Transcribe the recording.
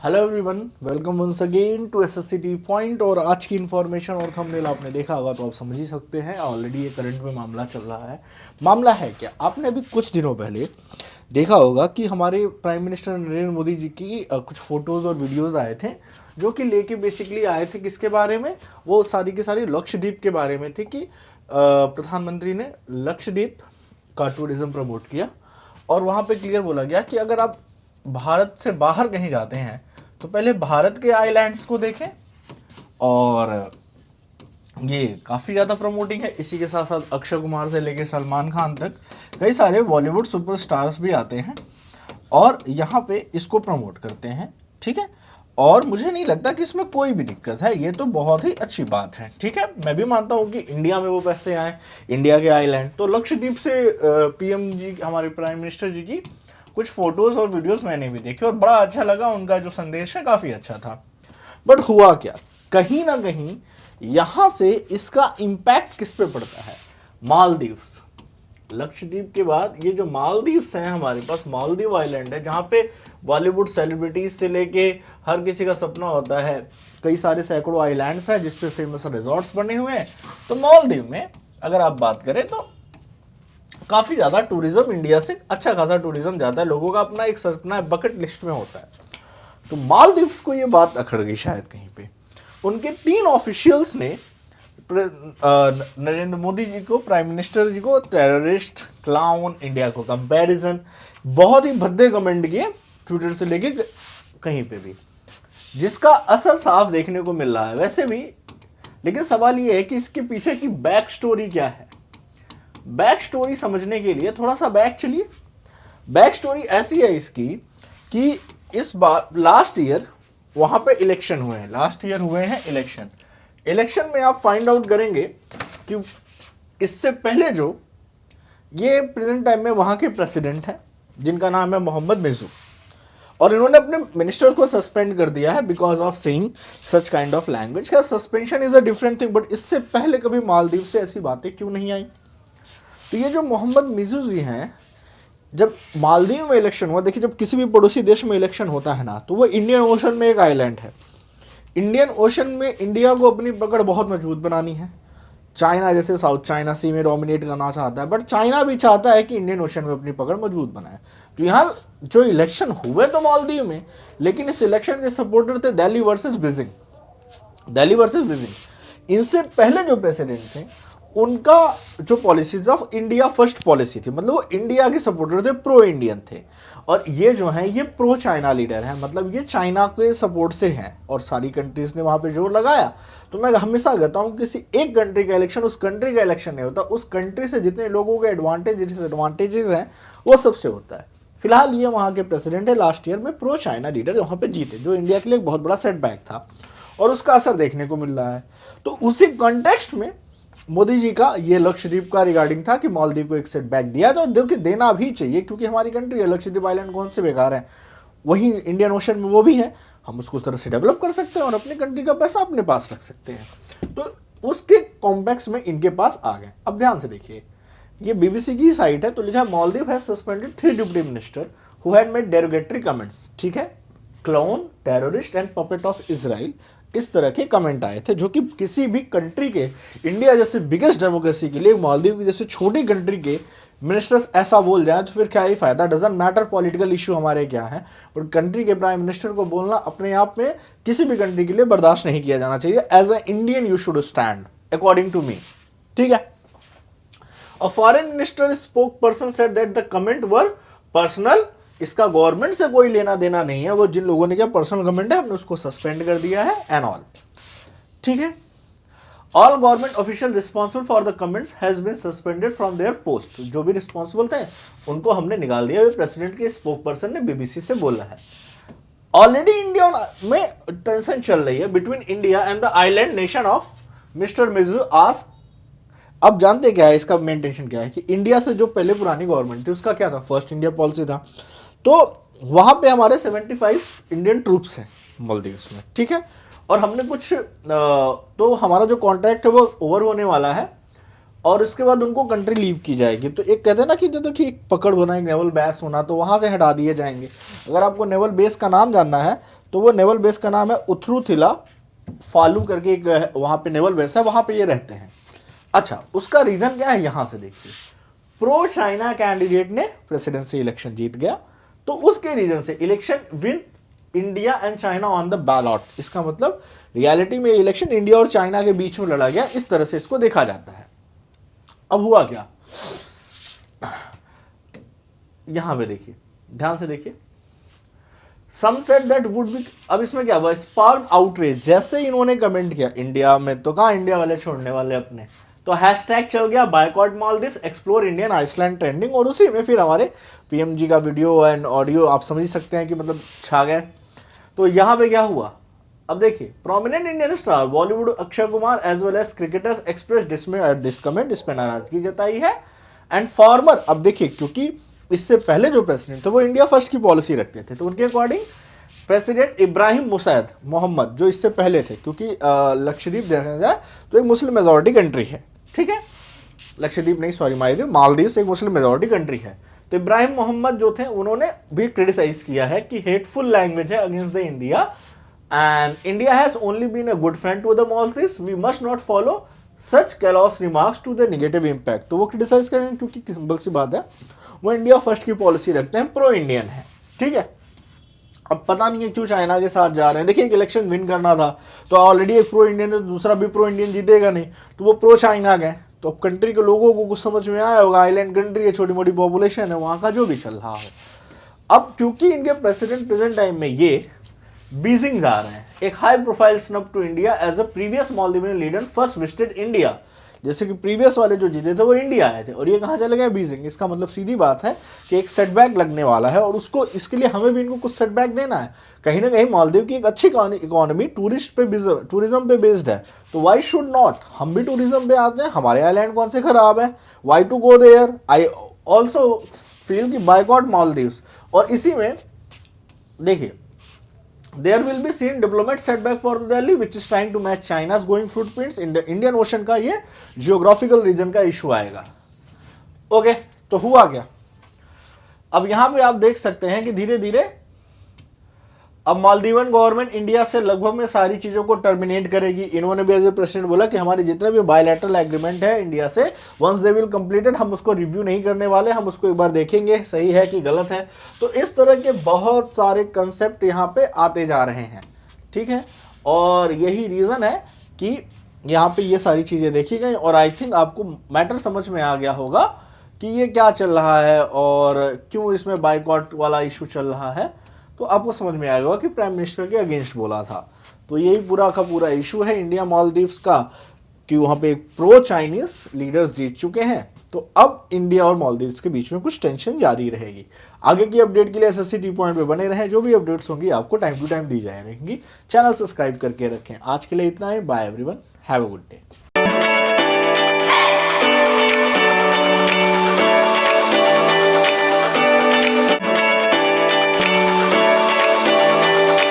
Hello everyone, welcome once again to SSC point. और आज की इन्फॉर्मेशन और थंबनेल आपने देखा होगा तो आप समझ ही सकते हैं। ऑलरेडी ये करंट में मामला चल रहा है। मामला है क्या, आपने अभी कुछ दिनों पहले देखा होगा कि हमारे प्राइम मिनिस्टर नरेंद्र मोदी जी की कुछ फोटोज़ और वीडियोज़ आए थे, जो कि लेके बेसिकली आए थे किसके बारे में, वो सारी की सारी लक्षद्वीप के बारे में थे कि प्रधानमंत्री ने लक्षद्वीप का टूरिज़्म प्रमोट किया। और वहाँ पे क्लियर बोला गया कि अगर आप भारत से बाहर कहीं जाते हैं तो पहले भारत के आइलैंड्स को देखें। और ये काफ़ी ज़्यादा प्रमोटिंग है। इसी के साथ साथ अक्षय कुमार से लेके सलमान खान तक कई सारे बॉलीवुड सुपरस्टार्स भी आते हैं और यहाँ पे इसको प्रमोट करते हैं। ठीक है, और मुझे नहीं लगता कि इसमें कोई भी दिक्कत है, ये तो बहुत ही अच्छी बात है। ठीक है, मैं भी मानता हूँ कि इंडिया में वो पैसे आए, इंडिया के आइलैंड। तो लक्षद्वीप से पीएम जी, हमारे प्राइम मिनिस्टर जी की कुछ फोटोज़ और वीडियोस मैंने भी देखे और बड़ा अच्छा लगा। उनका जो संदेश है काफ़ी अच्छा था। बट हुआ क्या, कहीं ना कहीं यहाँ से इसका इम्पैक्ट किस पे पड़ता है? मालदीव्स। लक्षद्वीप के बाद ये जो मालदीव्स हैं, हमारे पास मालदीव आइलैंड है, जहाँ पे बॉलीवुड सेलिब्रिटीज से लेके हर किसी का सपना होता है। कई सारे सैकड़ों आइलैंड्स हैं जिसपे फेमस रिजॉर्ट्स बने हुए हैं। तो मालदीव में अगर आप बात करें तो काफ़ी ज़्यादा टूरिज्म, इंडिया से अच्छा खासा टूरिज्म जाता है। लोगों का अपना एक सपना बकेट लिस्ट में होता है। तो मालदीव्स को ये बात अखड़ गई शायद कहीं पे। उनके 3 ऑफिशियल्स ने नरेंद्र मोदी जी को, प्राइम मिनिस्टर जी को टेररिस्ट, क्लाउन, इंडिया को कंपैरिजन, बहुत ही भद्दे कमेंट किए ट्विटर से लेके कहीं पे भी, जिसका असर साफ देखने को मिल रहा है वैसे भी। लेकिन सवाल ये है कि इसके पीछे की बैक स्टोरी क्या है। बैक स्टोरी समझने के लिए थोड़ा सा बैक चलिए। बैक स्टोरी ऐसी है इसकी कि इस बार लास्ट ईयर वहां पे इलेक्शन हुए हैं। लास्ट ईयर हुए हैं इलेक्शन में आप फाइंड आउट करेंगे कि इससे पहले जो ये प्रेजेंट टाइम में वहां के प्रेसिडेंट हैं, जिनका नाम है मोहम्मद मिर्जू, और इन्होंने अपने मिनिस्टर्स को सस्पेंड कर दिया है because of saying such kind of language. क्या suspension is a different thing, but इससे पहले कभी मालदीव से ऐसी बातें क्यों नहीं आई? तो ये जो मोहम्मद मिर्जू जी हैं, जब मालदीव में इलेक्शन हुआ, देखिए जब किसी भी पड़ोसी देश में इलेक्शन होता है ना, तो वो इंडियन ओशन में एक आइलैंड है। इंडियन ओशन में इंडिया को अपनी पकड़ बहुत मजबूत बनानी है। चाइना जैसे साउथ चाइना सी में डोमिनेट करना चाहता है, बट चाइना भी चाहता है कि इंडियन ओशन में अपनी पकड़ मजबूत बनाए। तो यहाँ जो इलेक्शन हुए तो मालदीव में, लेकिन इस इलेक्शन के सपोर्टर थे दिल्ली वर्सेस बीजिंग। इनसे पहले जो प्रेसिडेंट थे उनका जो policy of India first policy थी, मतलब वो इंडिया के सपोर्टर थे, प्रो इंडियन थे। और ये जो हैं ये प्रो चाइना लीडर हैं, मतलब ये चाइना के सपोर्ट से हैं। और सारी कंट्रीज ने वहाँ पे जोर लगाया। तो मैं हमेशा कहता हूँ किसी एक कंट्री का इलेक्शन उस कंट्री का इलेक्शन नहीं होता, उस कंट्री से जितने लोगों के एडवांटेजेस हैं वो सबसे होता है। फिलहाल ये वहाँ के प्रेसिडेंट है, लास्ट ईयर में प्रो चाइना लीडर वहाँ पे जीते, जो इंडिया के लिए एक बहुत बड़ा सेटबैक था और उसका असर देखने को मिल रहा है। तो उसी कॉन्टेक्स्ट में मोदी जी का ये लक्षद्वीप का रिगार्डिंग था कि मालदीव को एक सेटबैक दिया, तो देखिए देना भी चाहिए क्योंकि हमारी कंट्री है। लक्षद्वीप आइलैंड कौन से बेकार है, वहीं इंडियन ओशन में वो भी है। हम उसको उस तरह से डेवलप कर सकते हैं और अपनी कंट्री का पैसा अपने पास रख सकते हैं। तो उसके कॉम्प्लेक्स में इनके पास आ गए। अब ध्यान से देखिए, ये बीबीसी की साइट है, तो लिखा है Maldives has suspended 3 deputy minister who had made derogatory comments. ठीक है, clone, terrorist and puppet of Israel, इस तरह के कमेंट आए थे, जो कि किसी भी कंट्री के, इंडिया जैसे बिगेस्ट डेमोक्रेसी के लिए मालदीव की जैसे छोटी कंट्री के मिनिस्टर्स ऐसा बोल जाए तो फिर क्या ही फायदा। डजंट मैटर पॉलिटिकल इशू हमारे क्या है, पर कंट्री के प्राइम मिनिस्टर को बोलना अपने आप में किसी भी कंट्री के लिए बर्दाश्त नहीं किया जाना चाहिए। As a Indian you should stand according to me. ठीक है, a foreign minister spoke person said that the comment were personal. इसका गवर्नमेंट से कोई लेना देना नहीं है, वो जिन लोगों ने क्या पर्सनल कमेंट है हमने उसको सस्पेंड कर दिया है एंड ऑल। ठीक है, all government official responsible for the comments has been suspended from their post. जो भी रिस्पॉन्सिबल थे उनको हमने निकाल दिया। प्रेसिडेंट के स्पोक पर्सन ने बीबीसी से बोला है। ऑलरेडी इंडिया में टेंशन चल रही है between India and the island nation of mister मिर्जू आस्क। अब जानते क्या है इसका मेन टेंशन क्या है कि इंडिया से जो पहले पुरानी गवर्नमेंट थी उसका क्या था, फर्स्ट इंडिया पॉलिसी था। तो वहां पे हमारे 75 इंडियन ट्रूप्स हैं मालदीव्स में। ठीक है, और हमने कुछ तो हमारा जो कॉन्ट्रैक्ट है वो ओवर होने वाला है और इसके बाद उनको कंट्री लीव की जाएगी। तो एक कहते हैं ना कि जो एक पकड़ होना, एक नेवल बेस होना, तो वहाँ से हटा दिए जाएंगे। अगर आपको नेवल बेस का नाम जानना है तो वो नेवल बेस का नाम है उथरुथिला फालू करके एक वहां पे नेवल बेस है, वहां पे ये रहते हैं। अच्छा, उसका रीजन क्या है यहां से देखिए, प्रो चाइना कैंडिडेट ने प्रेसिडेंसी इलेक्शन जीत गया, तो उसके रीजन से election win India and China on the ballot. इसका मतलब रियलिटी में इलेक्शन इंडिया और चाइना के बीच में लड़ा गया, इस तरह से इसको देखा जाता है। अब हुआ क्या, यहां पे देखिए, ध्यान से देखिए, सम सेड दैट वुड बी, अब इसमें क्या हुआ, स्पार्क आउटरीच, जैसे इन्होंने कमेंट किया इंडिया में, तो कहा इंडिया वाले छोड़ने वाले अपने, तो हैशटैग चल गया boycott Maldives explore Indian island trending, और उसी में फिर हमारे पीएम जी का वीडियो एंड ऑडियो आप समझ सकते हैं कि मतलब छा गए। तो यहां पे क्या हुआ, अब देखिए, prominent Indian star Bollywood Akshay Kumar as well as cricketers express dismay at this comment, इस पर नाराजगी जताई है। एंड फॉर्मर, अब देखिए, क्योंकि इससे पहले जो प्रेसिडेंट थे वो इंडिया फर्स्ट की पॉलिसी रखते थे, तो उनके अकॉर्डिंग प्रेसिडेंट इब्राहिम मुसैद मोहम्मद जो इससे पहले थे, क्योंकि लक्षद्वीप देखा जाए तो एक मुस्लिम मेजॉरिटी कंट्री है, ठीक है, लक्षद्वीप नहीं सॉरी मालदीव एक मुस्लिम मेजॉरिटी कंट्री है, तो इब्राहिम मोहम्मद जो थे उन्होंने भी क्रिटिसाइज किया है कि हेटफुल लैंग्वेज है against the India and India has only been a good friend to the Maldives, we must not follow such callous remarks to the negative impact. तो वो क्रिटिसाइज करेंगे क्योंकि सिंपल सी बात है, वो इंडिया फर्स्ट की पॉलिसी रखते हैं, प्रो इंडियन है, ठीक है। अब पता नहीं है क्यों चाइना के साथ जा रहे हैं। देखिए, एक इलेक्शन विन करना था तो ऑलरेडी एक प्रो इंडियन है, दूसरा भी प्रो इंडियन जीतेगा नहीं, तो वो प्रो चाइना गए। तो अब कंट्री के लोगों को कुछ समझ में आया होगा, आइलैंड कंट्री है, छोटी मोटी पॉपुलेशन है, वहाँ का जो भी चल रहा हो। अब क्योंकि इनके प्रेसिडेंट प्रेजेंट टाइम में ये बीजिंग जा रहे हैं, एक high profile snub to India as a previous Maldivian leader first visited India, जैसे कि प्रीवियस वाले जो जीते थे वो इंडिया आए थे और ये कहाँ चले गए, बीजिंग। इसका मतलब सीधी बात है कि एक सेटबैक लगने वाला है और उसको, इसके लिए हमें भी इनको कुछ सेटबैक देना है। कहीं ना कहीं मालदीव की एक अच्छी इकोनॉमी टूरिज्म पे बेस्ड है, तो वाई शुड नॉट, हम भी टूरिज्म पे आते हैं, हमारे आइलैंड कौन से खराब है, why to go there. I also feel कि बायकॉट मालदीव्स। और इसी में देखिए, there will be seen diplomat setback for Delhi which is trying to match China's going footprints in the Indian Ocean का ये geographical region का इशू आएगा। Okay, तो हुआ क्या, अब यहां पे आप देख सकते हैं कि धीरे धीरे अब मालदीवन गवर्नमेंट इंडिया से लगभग में सारी चीज़ों को टर्मिनेट करेगी। इन्होंने भी एज ए प्रेसिडेंट बोला कि हमारे जितने भी बायलैटरल एग्रीमेंट है इंडिया से, वंस दे विल कंप्लीटेड, हम उसको रिव्यू नहीं करने वाले, हम उसको एक बार देखेंगे सही है कि गलत है। तो इस तरह के बहुत सारे कंसेप्ट यहाँ पे आते जा रहे हैं, ठीक है, और यही रीज़न है कि यहाँ पे ये सारी चीज़ें देखी गई। और आई थिंक आपको मैटर समझ में आ गया होगा कि ये क्या चल रहा है और क्यों इसमें बाइकॉट वाला इशू चल रहा है, तो आपको समझ में आएगा कि प्राइम मिनिस्टर के अगेंस्ट बोला था। तो यही पूरा का पूरा इशू है इंडिया मालदीव्स का, कि वहाँ पे एक प्रो चाइनीज लीडर्स जीत चुके हैं। तो अब इंडिया और मालदीव्स के बीच में कुछ टेंशन जारी रहेगी। आगे की अपडेट के लिए SSC टी पॉइंट पे बने रहें, जो भी अपडेट्स होंगी आपको टाइम टू टाइम दी जाए रहेंगी। चैनल सब्सक्राइब करके रखें। आज के लिए इतना ही, bye everyone, have a good day.